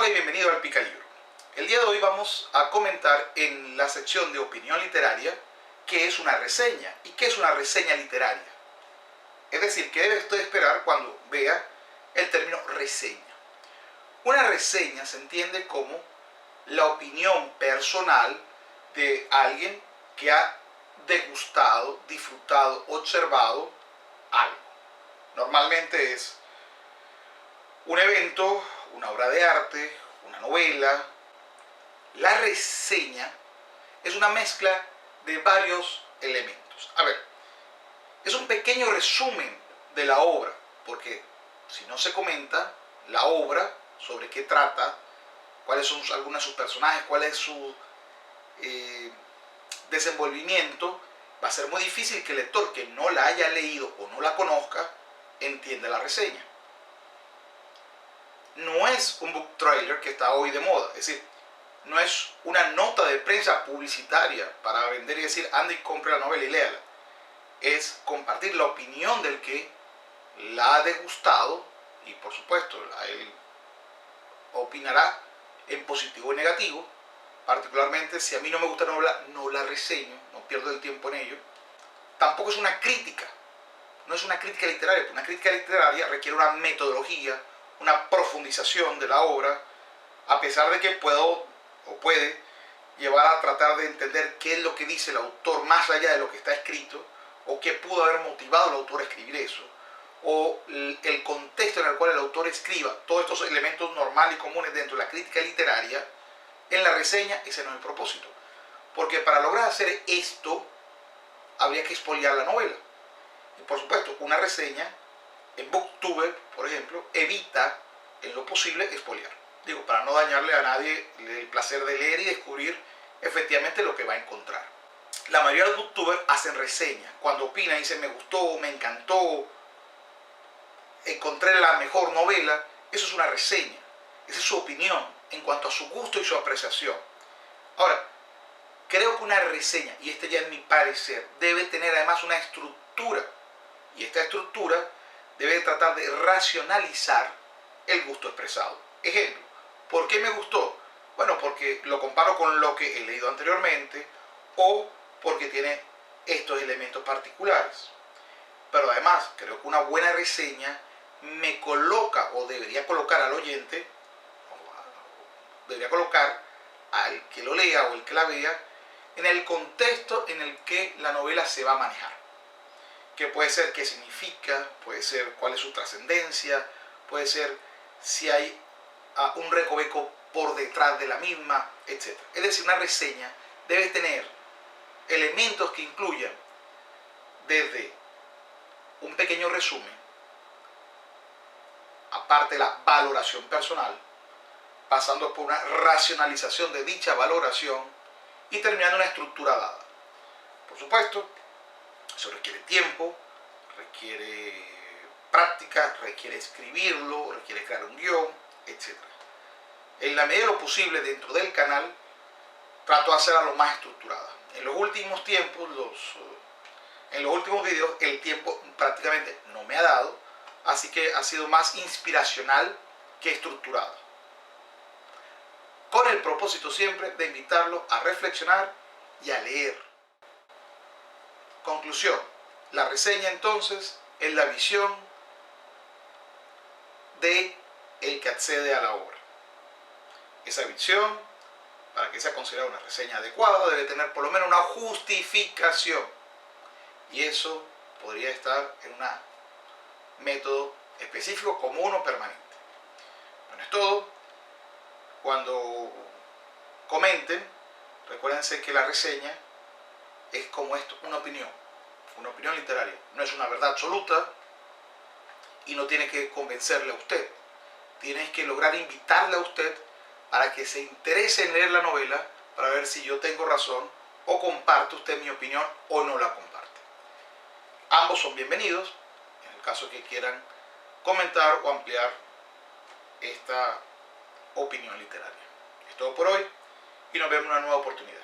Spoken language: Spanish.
Hola y bienvenido al Picalibro. El día de hoy vamos a comentar en la sección de opinión literaria qué es una reseña y qué es una reseña literaria. Es decir, qué debe usted esperar cuando vea el término reseña. Una reseña se entiende como la opinión personal de alguien que ha degustado, disfrutado, observado algo. Normalmente es un evento, una obra de arte, una novela. La reseña es una mezcla de varios elementos. A ver, es un pequeño resumen de la obra, porque si no se comenta la obra, sobre qué trata, cuáles son algunos de sus personajes, cuál es su desenvolvimiento, va a ser muy difícil que el lector que no la haya leído o no la conozca entienda la reseña. No es un book trailer que está hoy de moda, es decir, no es una nota de prensa publicitaria para vender y decir anda y compre la novela y léala. Es compartir la opinión del que la ha degustado y por supuesto él opinará en positivo o negativo. Particularmente si a mí no me gusta la novela, no la reseño, no pierdo el tiempo en ello. Tampoco es una crítica, no es una crítica literaria. Una crítica literaria requiere una metodología, una profundización de la obra, a pesar de que puede llevar a tratar de entender qué es lo que dice el autor más allá de lo que está escrito, o qué pudo haber motivado al autor a escribir eso, o el contexto en el cual el autor escriba. Todos estos elementos normales y comunes dentro de la crítica literaria, en la reseña ese no es el propósito. Porque para lograr hacer esto, habría que expoliar la novela. Y por supuesto, una reseña en Booktube, por ejemplo, evita en lo posible expoliar. Digo, para no dañarle a nadie el placer de leer y descubrir efectivamente lo que va a encontrar. La mayoría de los booktubers hacen reseñas. Cuando opinan, dicen me gustó, me encantó, encontré la mejor novela. Eso es una reseña. Esa es su opinión en cuanto a su gusto y su apreciación. Ahora, creo que una reseña, y este ya es mi parecer, debe tener además una estructura. Y esta estructura debe tratar de racionalizar el gusto expresado. Ejemplo, ¿por qué me gustó? Bueno, porque lo comparo con lo que he leído anteriormente o porque tiene estos elementos particulares. Pero además, creo que una buena reseña me coloca o debería colocar al oyente, debería colocar al que lo lea o el que la vea en el contexto en el que la novela se va a manejar. Que puede ser qué significa, puede ser cuál es su trascendencia, puede ser si hay un recoveco por detrás de la misma, etc. Es decir, una reseña debe tener elementos que incluyan desde un pequeño resumen, aparte de la valoración personal, pasando por una racionalización de dicha valoración y terminando una estructura dada. Por supuesto, eso requiere tiempo, requiere práctica, requiere escribirlo, requiere crear un guión, etc. En la medida de lo posible dentro del canal trato de hacerla lo más estructurada. En los últimos tiempos, en los últimos videos, el tiempo prácticamente no me ha dado, así que ha sido más inspiracional que estructurada. Con el propósito siempre de invitarlo a reflexionar y a leer. Conclusión, la reseña entonces es la visión de el que accede a la obra. Esa visión, para que sea considerada una reseña adecuada, debe tener por lo menos una justificación. Y eso podría estar en un método específico, común o permanente. Bueno, es todo. Cuando comenten, recuérdense que la reseña es como esto, una opinión literaria. No es una verdad absoluta y no tiene que convencerle a usted. Tienes que lograr invitarle a usted para que se interese en leer la novela, para ver si yo tengo razón o comparte usted mi opinión o no la comparte. Ambos son bienvenidos en el caso que quieran comentar o ampliar esta opinión literaria. Es todo por hoy y nos vemos en una nueva oportunidad.